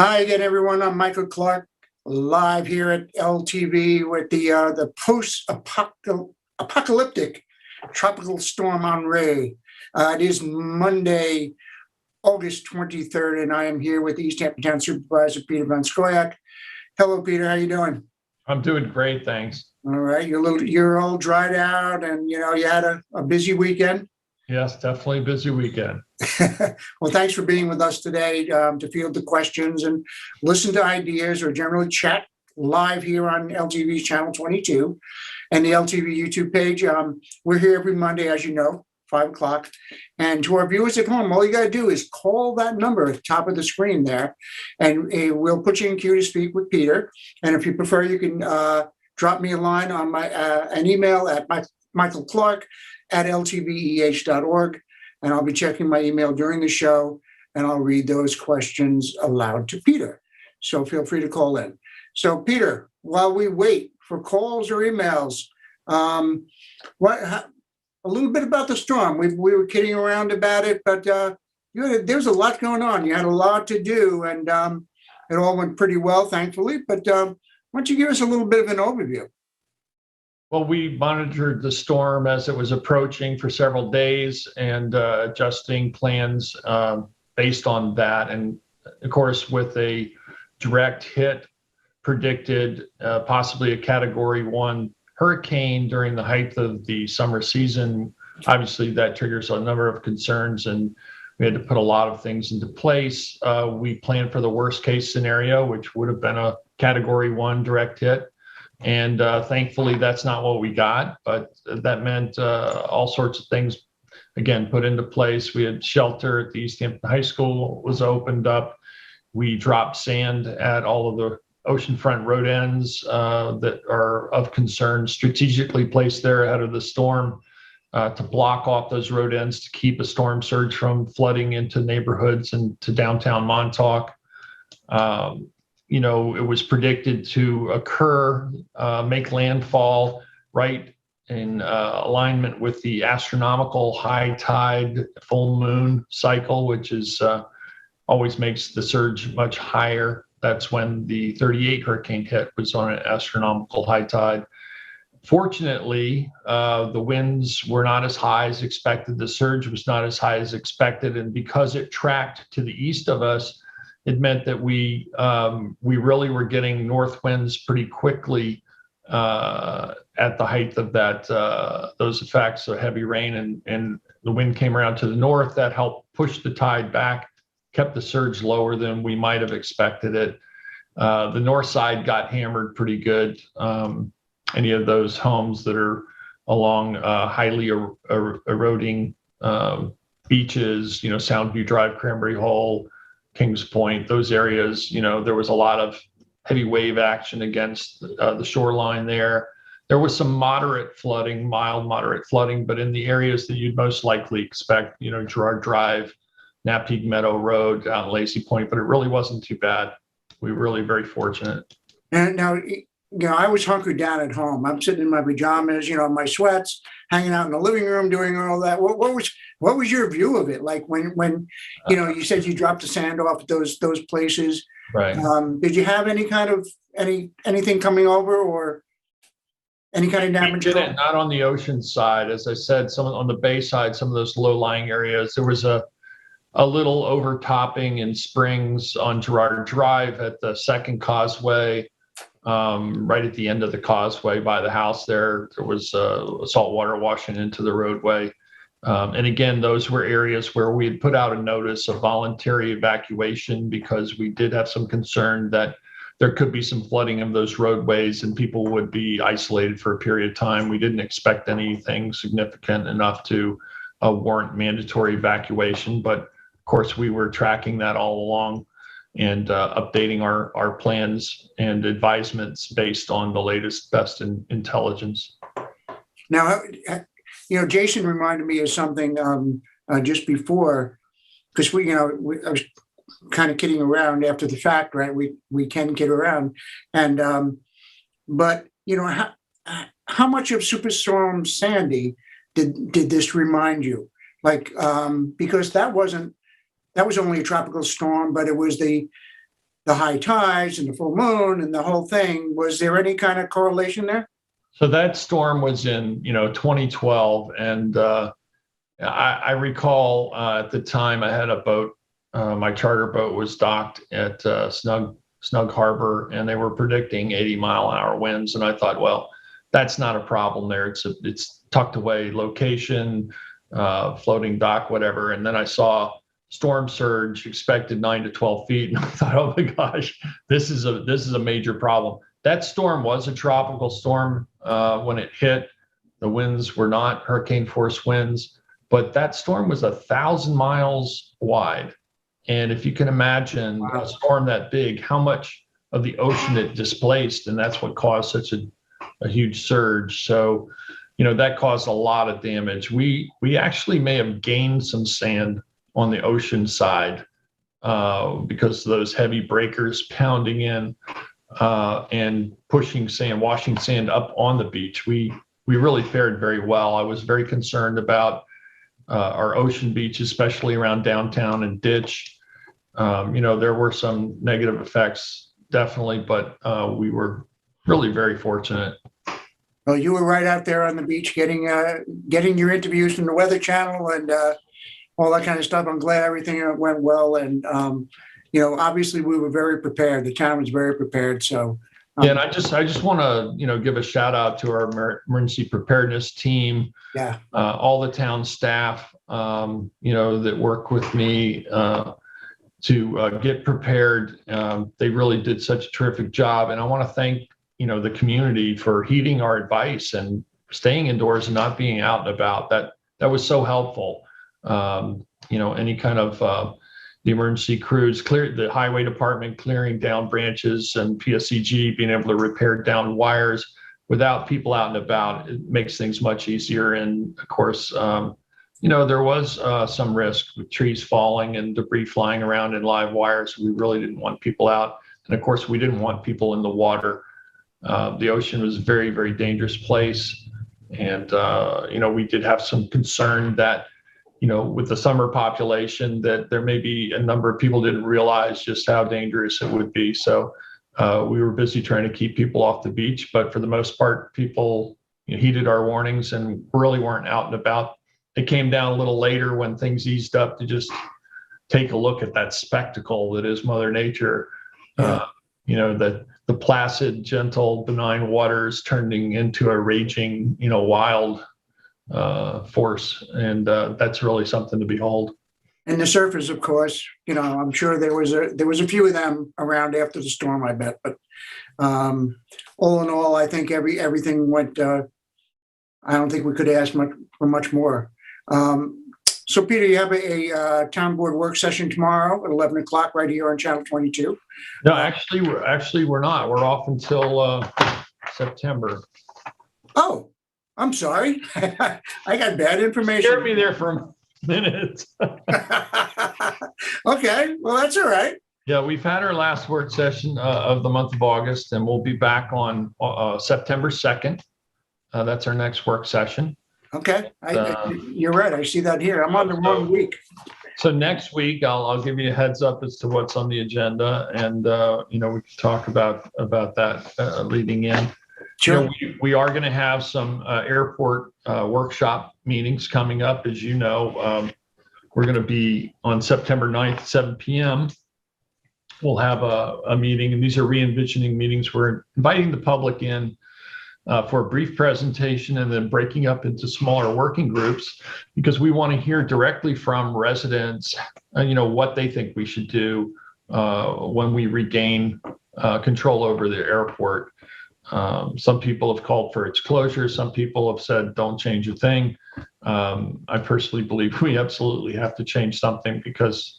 Hi again, everyone. I'm Michael Clark, live here at LTV with the post-apocalyptic tropical storm Henri. It is Monday, August 23rd, and I am here with East Hampton Supervisor Peter Van Scoyoc. Hello, Peter. How you doing? I'm doing great, thanks. All right. You're all dried out, and you had a busy weekend. Yes, definitely a busy weekend. Well, thanks for being with us today to field the questions and listen to ideas or generally chat live here on LTV's Channel 22 and the LTV YouTube page. We're here every Monday, as you know, 5 o'clock. And to our viewers at home, all you got to do is call that number at the top of the screen there, and we'll put you in queue to speak with Peter. And if you prefer, you can drop me a line on an email at michaelclark@ltveh.org. And I'll be checking my email during the show, and I'll read those questions aloud to Peter. So feel free to call in. So Peter, while we wait for calls or emails, a little bit about the storm. We were kidding around about it, but there's a lot going on. You had a lot to do, and it all went pretty well, thankfully. But why don't you give us a little bit of an overview? Well, we monitored the storm as it was approaching for several days and adjusting plans based on that. And of course, with a direct hit predicted, possibly a Category 1 hurricane during the height of the summer season, obviously that triggers a number of concerns, and we had to put a lot of things into place. We planned for the worst case scenario, which would have been a Category 1 direct hit. And thankfully, that's not what we got, but that meant all sorts of things, again, put into place. We had shelter at the East Hampton High School was opened up. We dropped sand at all of the oceanfront road ends that are of concern, strategically placed there ahead of the storm to block off those road ends to keep a storm surge from flooding into neighborhoods and to downtown Montauk. It was predicted to occur, make landfall right in alignment with the astronomical high tide full moon cycle, which is always makes the surge much higher. That's when the 38 hurricane hit, was on an astronomical high tide. Fortunately, the winds were not as high as expected. The surge was not as high as expected. And because it tracked to the east of us, it meant that we really were getting north winds pretty quickly at the height of those effects of heavy rain, and the wind came around to the north. That helped push the tide back, kept the surge lower than we might have expected it. The north side got hammered pretty good. Any of those homes that are along highly eroding beaches, Soundview Drive, Cranberry Hole, Kings Point, those areas, there was a lot of heavy wave action against the shoreline there. There was some moderate flooding, mild moderate flooding, but in the areas that you'd most likely expect, Girard Drive, Napeague Meadow Road, out in Lacey Point, but it really wasn't too bad. We were really very fortunate. And now, I was hunkered down at home. I'm sitting in my pajamas, my sweats, hanging out in the living room, doing all that. What was your view of it? Like when you said you dropped the sand off at those places. Right. Did you have any kind of anything coming over or any kind of damage? We didn't, not on the ocean side. As I said, some on the bay side, some of those low-lying areas. There was a little overtopping in Springs on Girard Drive at the second causeway. Right at the end of the causeway by the house there was salt water washing into the roadway. And again, those were areas where we had put out a notice of voluntary evacuation because we did have some concern that there could be some flooding of those roadways and people would be isolated for a period of time. We didn't expect anything significant enough to warrant mandatory evacuation, but of course we were tracking that all along and updating our plans and advisements based on the latest, best intelligence. Now, Jason reminded me of something just before, because I was kind of kidding around after the fact, right? We can kid around, and but how much of Superstorm Sandy did this remind you? Like, because that was only a tropical storm, but it was the the high tides and the full moon and the whole thing. Was there any kind of correlation there? So that storm was in, 2012, and I recall at the time I had a boat. My charter boat was docked at Snug Harbor, and they were predicting 80-mile-an-hour winds. And I thought, well, that's not a problem there. It's tucked away location, floating dock, whatever. And then I saw storm surge expected 9 to 12 feet, and I thought, oh my gosh, this is a major problem. That storm was a tropical storm when it hit. The winds were not hurricane force winds, but that storm was 1,000 miles wide. And if you can imagine a storm that big, how much of the ocean it displaced, and that's what caused such a huge surge. So, that caused a lot of damage. We actually may have gained some sand on the ocean side because of those heavy breakers pounding in and pushing sand, washing sand up on the beach. We really fared very well. I was very concerned about our ocean beach, especially around downtown and Ditch. There were some negative effects, definitely, but we were really very fortunate. Well, you were right out there on the beach getting your interviews from the Weather Channel and all that kind of stuff. I'm glad everything went well. And, obviously we were very prepared. The town was very prepared. So, yeah, and I just want to, give a shout out to our emergency preparedness team. Yeah. All the town staff, that work with me to get prepared. They really did such a terrific job. And I want to thank, the community for heeding our advice and staying indoors and not being out and about. That was so helpful. Any kind of the emergency crews, the highway department clearing down branches, and PSCG being able to repair down wires without people out and about, it makes things much easier. And of course, there was some risk with trees falling and debris flying around and live wires. We really didn't want people out. And of course, we didn't want people in the water. The ocean was a very, very dangerous place. And, we did have some concern that, with the summer population, that there may be a number of people didn't realize just how dangerous it would be. So we were busy trying to keep people off the beach. But for the most part, people heeded our warnings and really weren't out and about. It came down a little later when things eased up to just take a look at that spectacle that is Mother Nature. The placid, gentle, benign waters turning into a raging, wild force. And that's really something to behold. And the surfers, of course, I'm sure there was a few of them around after the storm, I bet. But all in all, I think everything went. I don't think we could ask for much more. So, Peter, you have a town board work session tomorrow at 11 o'clock right here on Channel 22. No, we're not. We're off until September. Oh, I'm sorry. I got bad information. Scared me there for a minute. Okay, well, that's all right. Yeah, we've had our last work session of the month of August, and we'll be back on September 2nd. That's our next work session. Okay, you're right. I see that here. I'm on the wrong week. So next week, I'll give you a heads up as to what's on the agenda, and we can talk about that leading in. Sure. We are going to have some airport workshop meetings coming up. As you know, we're going to be on September 9th, 7 p.m. We'll have a meeting, and these are re-envisioning meetings. We're inviting the public in for a brief presentation and then breaking up into smaller working groups, because we want to hear directly from residents, what they think we should do when we regain control over the airport. Some people have called for its closure. Some people have said, don't change a thing. I personally believe we absolutely have to change something, because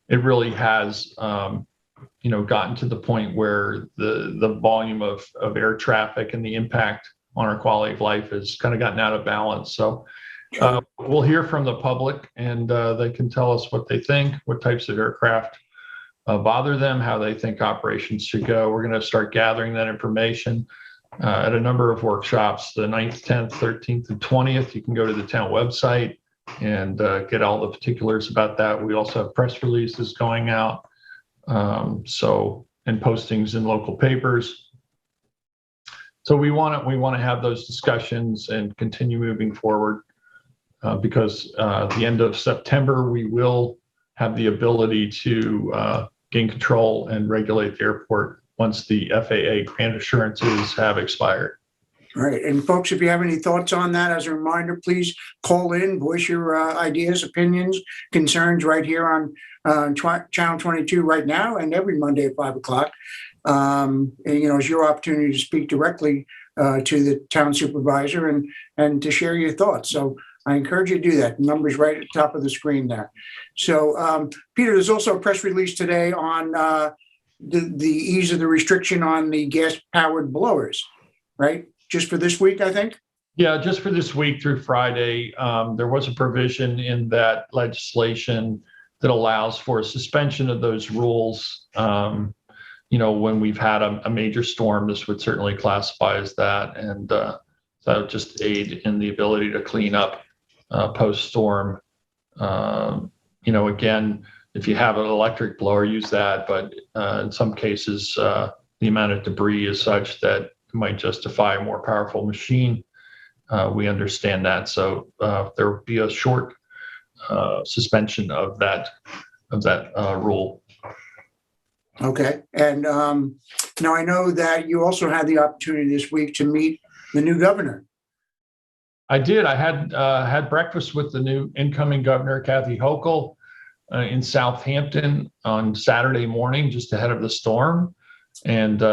it really has gotten to the point where the volume of air traffic and the impact on our quality of life has kind of gotten out of balance. So we'll hear from the public, and they can tell us what they think, what types of aircraft bother them, how they think operations should go. We're going to start gathering that information at a number of workshops, the 9th, 10th, 13th, and 20th. You can go to the town website and get all the particulars about that. We also have press releases going out. And postings in local papers. So we want to have those discussions and continue moving forward because at the end of September, we will have the ability to gain control and regulate the airport once the FAA grant assurances have expired. All right. And folks, if you have any thoughts on that, as a reminder, please call in, voice your ideas, opinions, concerns right here on Channel 22 right now and every Monday at 5 o'clock. And, it's your opportunity to speak directly to the town supervisor and to share your thoughts. So I encourage you to do that. The number's right at the top of the screen there. So, Peter, there's also a press release today on the ease of the restriction on the gas-powered blowers, right? Just for this week, I think? Yeah, just for this week through Friday. There was a provision in that legislation that allows for a suspension of those rules. When we've had a major storm, this would certainly classify as that. And that would just aid in the ability to clean up post-storm. Again, if you have an electric blower, use that. But in some cases, the amount of debris is such that might justify a more powerful machine. We understand that. So there will be a short suspension of that rule. Okay. And now I know that you also had the opportunity this week to meet the new governor. I did. I had breakfast with the new incoming governor, Kathy Hochul, in Southampton on Saturday morning, just ahead of the storm. And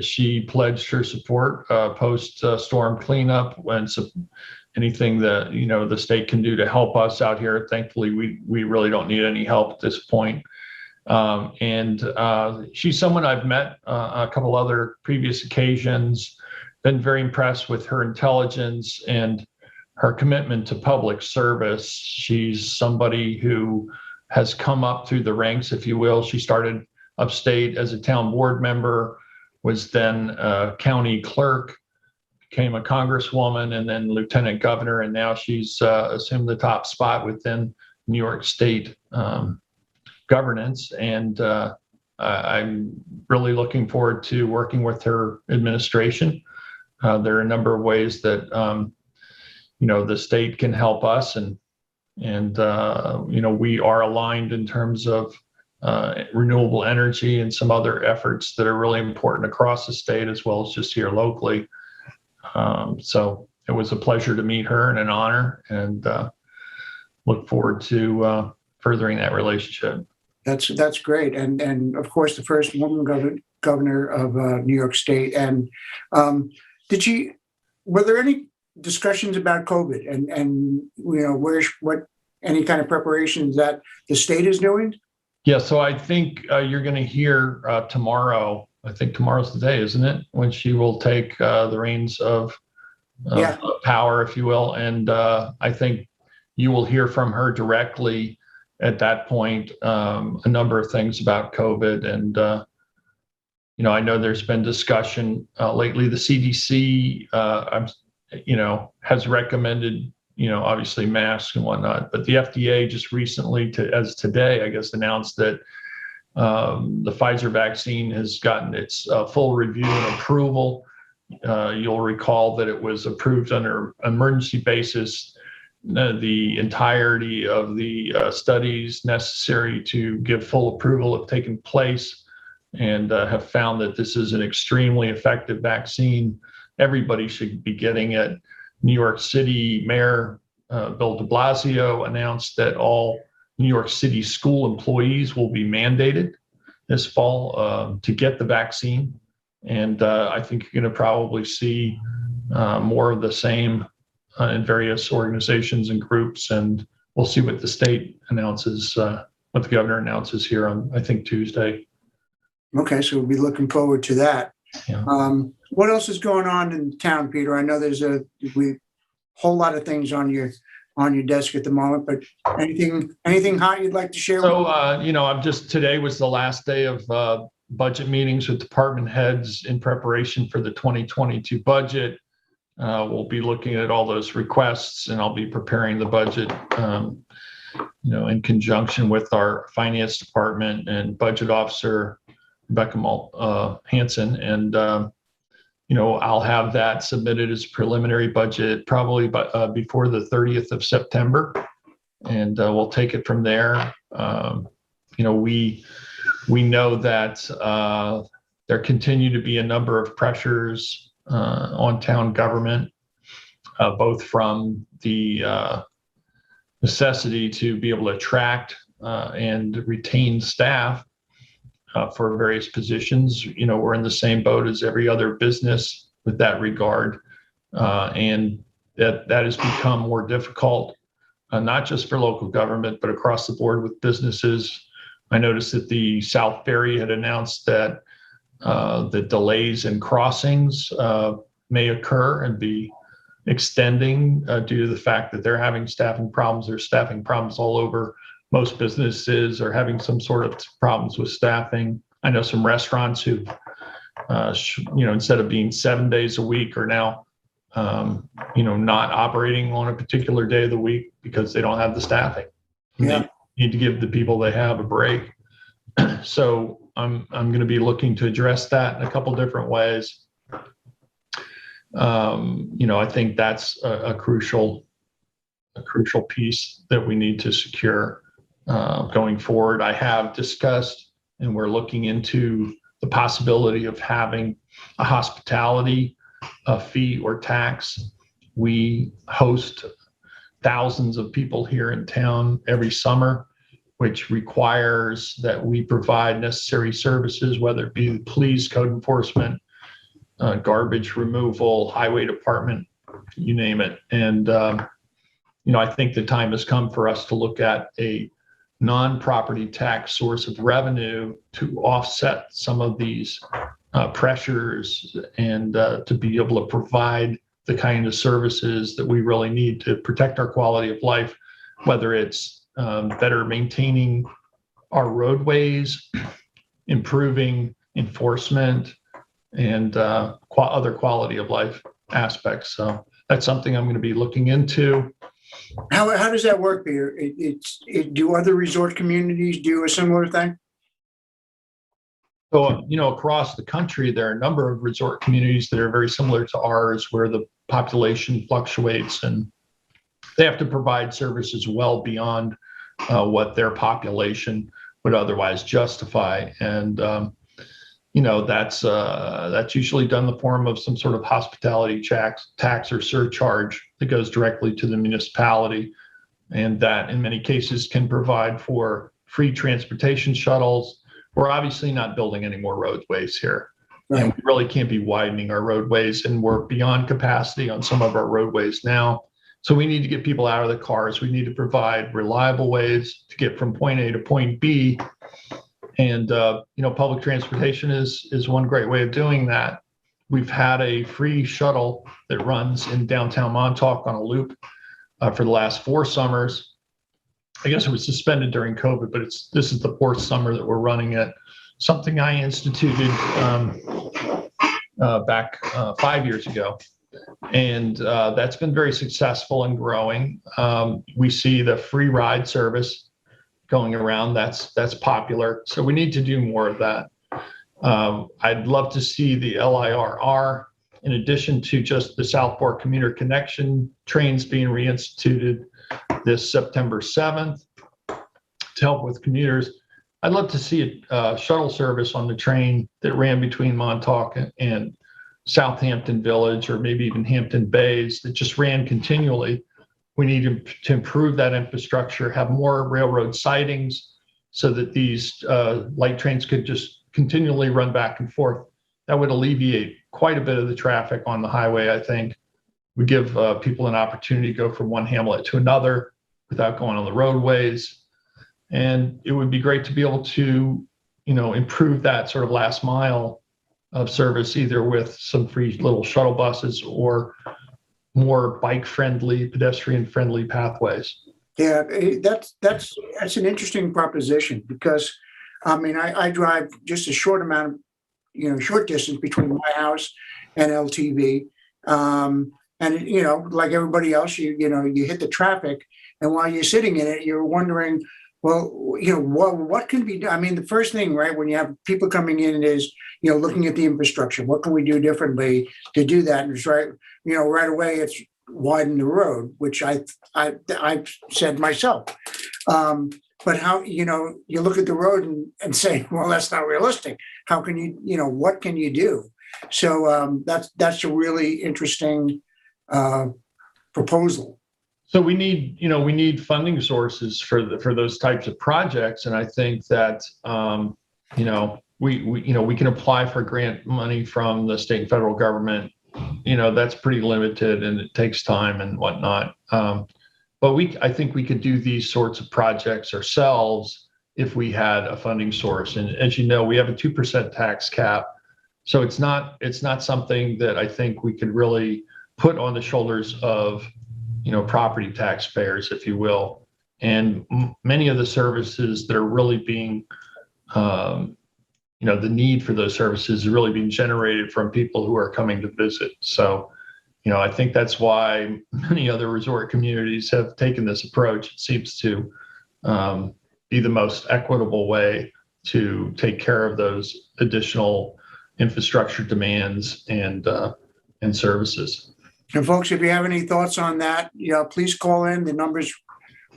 she pledged her support post-storm cleanup when anything that the state can do to help us out here. Thankfully, we really don't need any help at this point. And she's someone I've met a couple other previous occasions. Been very impressed with her intelligence and her commitment to public service. She's somebody who has come up through the ranks, if you will. She started upstate as a town board member, was then a county clerk, became a congresswoman, and then lieutenant governor, and now she's assumed the top spot within New York State governance. And I'm really looking forward to working with her administration. There are a number of ways that the state can help us, and we are aligned in terms of renewable energy and some other efforts that are really important across the state as well as just here locally. So it was a pleasure to meet her and an honor, and look forward to furthering that relationship. That's great. And of course, the first woman governor of New York State. And were there any discussions about COVID and what any kind of preparations that the state is doing? Yeah, so I think you're going to hear tomorrow. I think tomorrow's the day, isn't it? When she will take the reins of power, if you will. And I think you will hear from her directly at that point a number of things about COVID. And, I know there's been discussion lately. The CDC, has recommended, obviously masks and whatnot, but the FDA just recently, as today, I guess, announced that the Pfizer vaccine has gotten its full review and approval. You'll recall that it was approved under emergency basis. The entirety of the studies necessary to give full approval have taken place, and have found that this is an extremely effective vaccine. Everybody should be getting it. New York City Mayor Bill de Blasio announced that all New York City school employees will be mandated this fall to get the vaccine. And I think you're going to probably see more of the same in various organizations and groups. And we'll see what the state announces, what the governor announces here on, I think, Tuesday. Okay, so we'll be looking forward to that. Yeah. What else is going on in town, Peter? I know there's a whole lot of things on your desk at the moment, but anything hot you'd like to share? So, today was the last day of budget meetings with department heads in preparation for the 2022 budget. We'll be looking at all those requests, and I'll be preparing the budget in conjunction with our finance department and budget officer, Rebecca Hansen. And, I'll have that submitted as preliminary budget probably before the 30th of September. And we'll take it from there. We know that there continue to be a number of pressures on town government, both from the necessity to be able to attract and retain staff for various positions. We're in the same boat as every other business with that regard, and that has become more difficult, not just for local government, but across the board with businesses. I noticed that the South Ferry had announced that the delays in crossings may occur and be extending due to the fact that they're having staffing problems. There's staffing problems all over. Most businesses are having some sort of problems with staffing. I know some restaurants who, instead of being 7 days a week are now, not operating on a particular day of the week because they don't have the staffing. Yeah. They need to give the people they have a break. So I'm going to be looking to address that in a couple different ways. I think that's a crucial piece that we need to secure going forward. I have discussed, and we're looking into the possibility of having a hospitality fee or tax. We host thousands of people here in town every summer, which requires that we provide necessary services, whether it be the police, code enforcement, garbage removal, highway department, you name it. And, I think the time has come for us to look at a non-property tax source of revenue to offset some of these pressures and to be able to provide the kind of services that we really need to protect our quality of life, whether it's better maintaining our roadways, improving enforcement, and other quality of life aspects. So that's something I'm going to be looking into. How does that work, Peter? Do other resort communities do a similar thing? So, across the country, there are a number of resort communities that are very similar to ours, where the population fluctuates and they have to provide services well beyond what their population would otherwise justify. And, that's usually done in the form of some sort of hospitality tax or surcharge that goes directly to the municipality. And that in many cases can provide for free transportation shuttles. We're obviously not building any more roadways here. Right. And we really can't be widening our roadways, and we're beyond capacity on some of our roadways now. So we need to get people out of the cars. We need to provide reliable ways to get from point A to point B. And, public transportation is one great way of doing that. We've had a free shuttle that runs in downtown Montauk on a loop for the last 4 summers. I guess it was suspended during COVID, but this is the 4th summer that we're running it. Something I instituted back 5 years ago. And that's been very successful and growing. We see the free ride service going around. That's popular. So we need to do more of that. I'd love to see the LIRR, in addition to just the Southport Commuter Connection trains being reinstituted this September 7th to help with commuters. I'd love to see a shuttle service on the train that ran between Montauk and Southampton Village, or maybe even Hampton Bays, that just ran continually. We need to improve that infrastructure, have more railroad sidings so that these light trains could just continually run back and forth. That would alleviate quite a bit of the traffic on the highway, I think. We give people an opportunity to go from one hamlet to another without going on the roadways. And it would be great to be able to, improve that sort of last mile of service, either with some free little shuttle buses or more bike-friendly, pedestrian-friendly pathways. Yeah, that's an interesting proposition, because I drive just a short amount of, short distance between my house and LTV. And, like everybody else, you hit the traffic, and while you're sitting in it, you're wondering, well, what can be done? I mean, the first thing, right, when you have people coming in is, looking at the infrastructure, what can we do differently to do that? And it's right, right away, it's widen the road, which I've said myself. But how, you look at the road and say, well, that's not realistic. How can you, what can you do? So that's a really interesting proposal. So we need funding sources for those types of projects, and I think that we can apply for grant money from the state and federal government. That's pretty limited, and it takes time and whatnot. But I think we could do these sorts of projects ourselves if we had a funding source. And as you know, we have a 2% tax cap, so it's not something that I think we could really put on the shoulders of property taxpayers, if you will. And many of the services that are really being, the need for those services is really being generated from people who are coming to visit. So, I think that's why many other resort communities have taken this approach. It seems to be the most equitable way to take care of those additional infrastructure demands and services. And folks, if you have any thoughts on that, please call in. The number's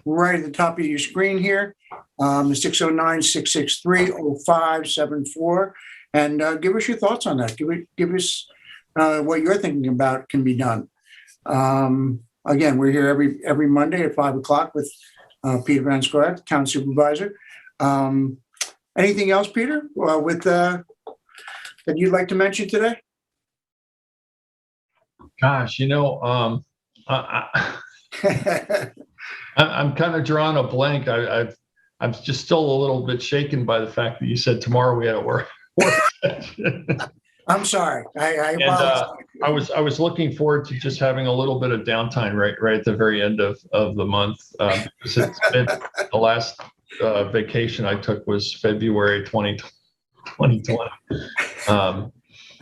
right at the top of your screen here, 609-663-0574, and give us your thoughts on that. Give us what you're thinking about can be done. Again, we're here every Monday at 5:00 with Peter Van Scoyoc, Town Supervisor. Anything else, Peter, that you'd like to mention today? Gosh, I'm kind of drawing a blank. I'm just still a little bit shaken by the fact that you said tomorrow we had a work session. I'm sorry. I apologize. I was looking forward to just having a little bit of downtime right at the very end of the month. Because it's been the last vacation I took was February 2020.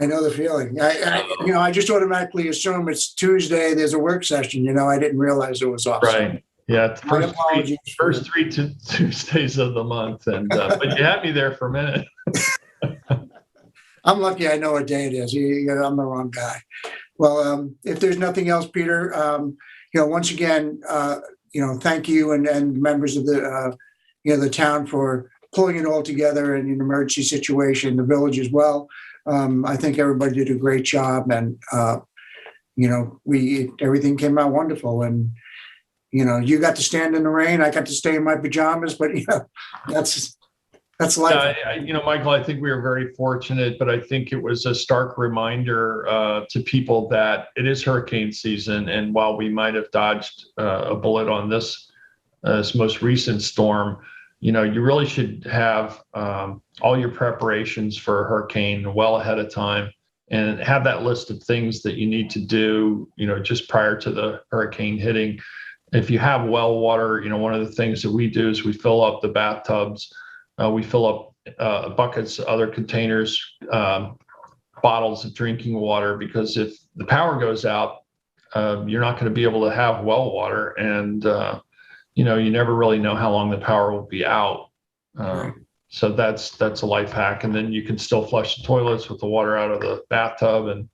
I know the feeling. I just automatically assume it's Tuesday. There's a work session. I didn't realize it was off. Right. Yeah. First three Tuesdays of the month, and but you had me there for a minute. I'm lucky I know what day it is. I'm the wrong guy. Well, if there's nothing else, Peter, once again, thank you and members of the town for pulling it all together in an emergency situation, the village as well. I think everybody did a great job, and everything came out wonderful. And you got to stand in the rain. I got to stay in my pajamas, but that's life. Michael, I think we were very fortunate, but I think it was a stark reminder to people that it is hurricane season, and while we might have dodged a bullet on this most recent storm, you really should have all your preparations for a hurricane well ahead of time, and have that list of things that you need to do, just prior to the hurricane hitting. If you have well water, one of the things that we do is we fill up the bathtubs, we fill up buckets, other containers, bottles of drinking water, because if the power goes out, you're not going to be able to have well water, and you never really know how long the power will be out. So that's a life hack. And then you can still flush the toilets with the water out of the bathtub. And,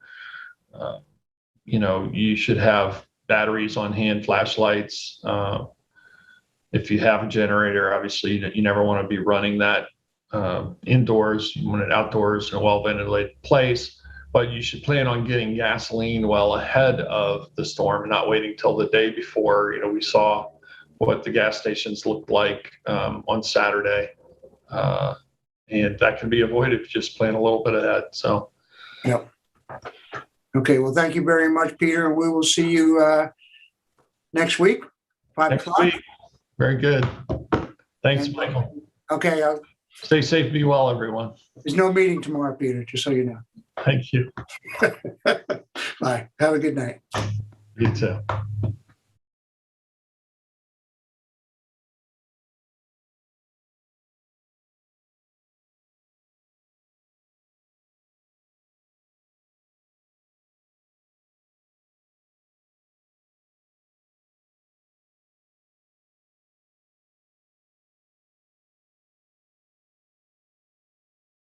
you should have batteries on hand, flashlights. If you have a generator, obviously you never want to be running that indoors. You want it outdoors in a well-ventilated place. But you should plan on getting gasoline well ahead of the storm, and not waiting till the day before. We saw what the gas stations looked like on Saturday. And that can be avoided if you just plan a little bit ahead. So, yep. Okay. Well, thank you very much, Peter. We will see you next week, 5 o'clock. Week. Very good. Thanks, Michael. Okay. Stay safe. Be well, everyone. There's no meeting tomorrow, Peter, just so you know. Thank you. Bye. Have a good night. You too.